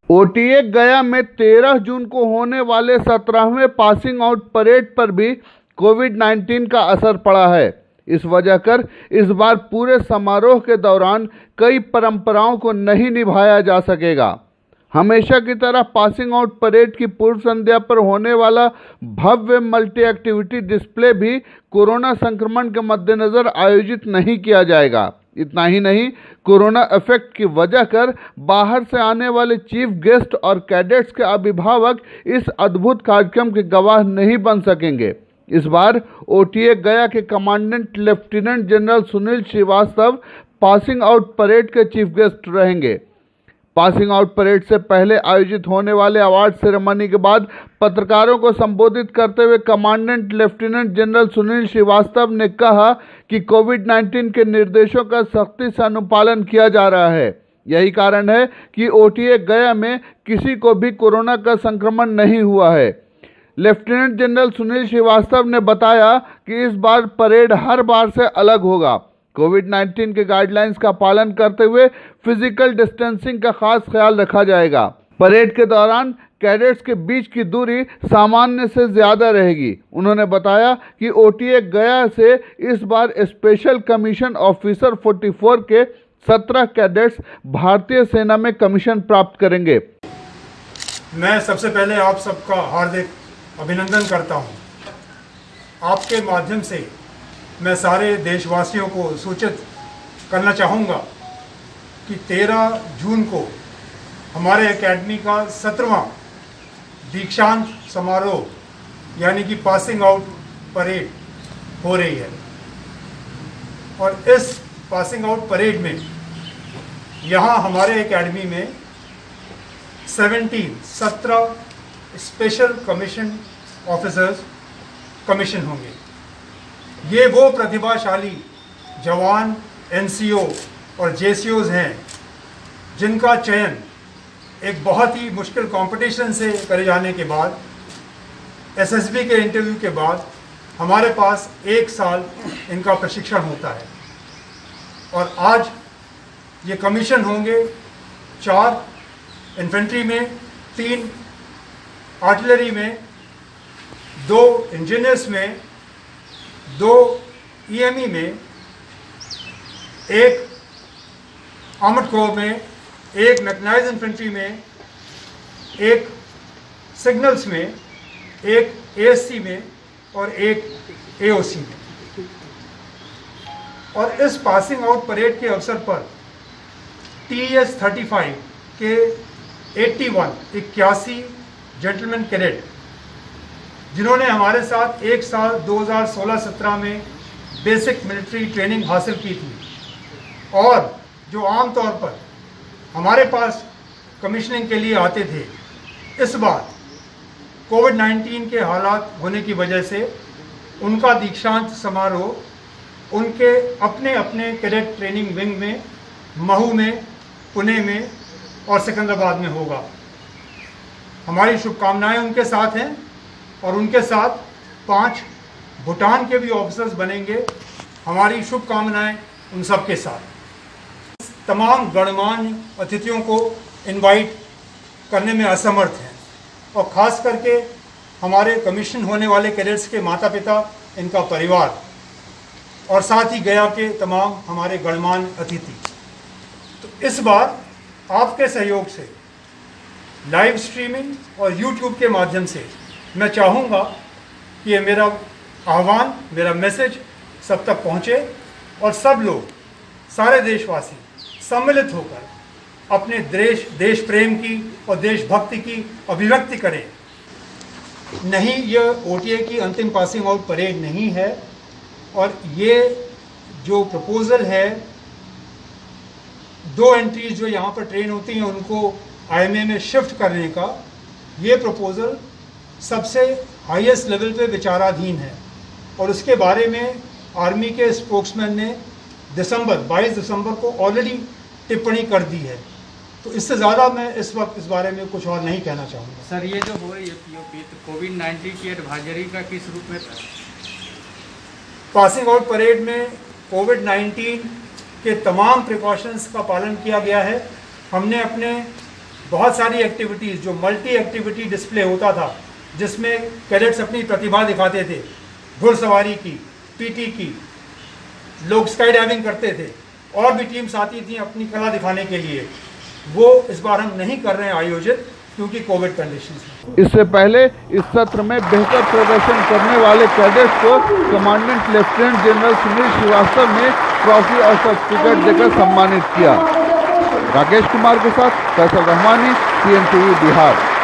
OTA गया में 13 जून को होने वाले 17वें पासिंग आउट परेड पर भी कोविड-19 का असर पड़ा है। इस वजह कर इस बार पूरे समारोह के दौरान कई परंपराओं को नहीं निभाया जा सकेगा। हमेशा की तरह पासिंग आउट परेड की पूर्व संध्या पर होने वाला भव्य मल्टी एक्टिविटी डिस्प्ले भी कोरोना संक्रमण के मद्देनजर आयोजित नहीं किया जाएगा। इतना ही नहीं, कोरोना इफेक्ट की वजह कर बाहर से आने वाले चीफ गेस्ट और कैडेट्स के अभिभावक इस अद्भुत कार्यक्रम के गवाह नहीं बन सकेंगे। इस बार ओटीए गया के commandant lieutenant general Sunil Srivastava passing out parade के चीफ गेस्ट रहेंगे। पासिंग आउट परेड से पहले आयोजित होने वाले अवार्ड सेरेमनी के बाद पत्रकारों को संबोधित करते हुए commandant lieutenant general Sunil Srivastava ने कहा कि कोविड-19 के निर्देशों का सख्ती से अनुपालन किया जा रहा है। यही कारण है कि ओटीए गया में किसी को भी कोरोना का संक्रमण नहीं हुआ है। लेफ्टिनेंट जनरल सुनील श्रीवास्तव ने बताया कि इस बार परेड हर बार से अलग होगा। कोविड-19 के गाइडलाइंस का पालन करते हुए फिजिकल डिस्टेंसिंग का खास ख्याल रखा जाएगा। परेड के दौरान कैडेट्स के बीच की दूरी सामान्य से ज़्यादा रहेगी। उन्होंने बताया कि ओटीए गया से इस बार स्पेशल कमीशन ऑफिसर 44 के 17 कैडेट्स भारतीय सेना में कमीशन प्राप्त करेंगे। मैं सबसे पहले आप सबका हार्दिक अभिनंदन करता हूं। आपके माध्यम से मैं सारे देशवासियों को सूचित करना चाहूँगा कि 13 जून को हमारे एकेडमी का 17वां दीक्षांत समारोह यानी कि पासिंग आउट परेड हो रही है। और इस पासिंग आउट परेड में यहाँ हमारे एकेडमी में 17 स्पेशल कमीशन ऑफिसर्स कमीशन होंगे। ये वो प्रतिभाशाली जवान एनसीओ और जेसीओज हैं जिनका चयन एक बहुत ही मुश्किल कंपटीशन से करे जाने के बाद एसएसबी के इंटरव्यू के बाद हमारे पास 1 साल इनका प्रशिक्षण होता है। और आज ये कमीशन होंगे 4 इन्फेंट्री में, 3 आर्टिलरी में, 2 इंजीनियर्स में, 2 ईएमई में, 1 आर्मड कोर में, 1 मैकेनाइज्ड इन्फेंट्री में, 1 सिग्नल्स में, 1 एएससी में और 1 एओसी में। और इस पासिंग आउट परेड के अवसर पर TS 35 के 81 जेंटलमैन कैडेट जिन्होंने हमारे साथ 1 साल 2016-17 में बेसिक मिलिट्री ट्रेनिंग हासिल की थी और जो आम तौर पर हमारे पास कमीशनिंग के लिए आते थे, इस बार कोविड-19 के हालात होने की वजह से उनका दीक्षांत समारोह उनके अपने अपने कैडेट ट्रेनिंग विंग में महू में, पुणे में और सिकंदराबाद में होगा। हमारी शुभकामनाएं उनके साथ हैं और उनके साथ 5 भूटान के भी ऑफिसर्स बनेंगे। हमारी शुभकामनाएं उन सब के साथ। तमाम गणमान्य अतिथियों को इनवाइट करने में असमर्थ हैं और ख़ास करके हमारे कमीशन होने वाले कैडेट्स के माता पिता, इनका परिवार और साथ ही गया के तमाम हमारे गणमान्य अतिथि। तो इस बार आपके सहयोग से लाइव स्ट्रीमिंग और यूट्यूब के माध्यम से मैं चाहूँगा कि ये मेरा आह्वान, मेरा मैसेज सब तक पहुँचे और सब लोग, सारे देशवासी सम्मिलित होकर अपने देश प्रेम की और देशभक्ति की अभिव्यक्ति करें। नहीं, यह ओटीए की अंतिम पासिंग आउट परेड नहीं है और ये जो प्रपोज़ल है 2 एंट्रीज जो यहाँ पर ट्रेन होती हैं उनको आईएमए में शिफ्ट करने का, ये प्रपोज़ल सबसे हाईएस्ट लेवल पे विचाराधीन है और उसके बारे में आर्मी के स्पोक्समैन ने 22 दिसंबर को ऑलरेडी टिप्पणी कर दी है। तो इससे ज़्यादा मैं इस वक्त इस बारे में कुछ और नहीं कहना चाहूँगा। सर, ये जो हो रही है पीओपी, तो कोविड-19 की एडवाइजरी का किस रूप में था? पासिंग आउट परेड में कोविड-19 के तमाम प्रिकॉशंस का पालन किया गया है। हमने अपने बहुत सारी एक्टिविटीज़ जो मल्टी एक्टिविटी डिस्प्ले होता था, जिसमें कैडेट्स अपनी प्रतिभा दिखाते थे, घुड़सवारी की, पीटी की, लोग स्काई डाइविंग करते थे, और भी टीम्स आती थी अपनी कला दिखाने के लिए, वो इस बार हम नहीं कर रहे हैं आयोजित, क्योंकि कोविड कंडीशंस में। इससे पहले इस सत्र में बेहतर प्रदर्शन करने वाले कैडेट्स को commandant lieutenant general Sunil Srivastava ने ट्रॉफी और सर्टिफिकेट देकर सम्मानित किया। राकेश कुमार के साथ फैसल रहमानी, CNTV बिहार।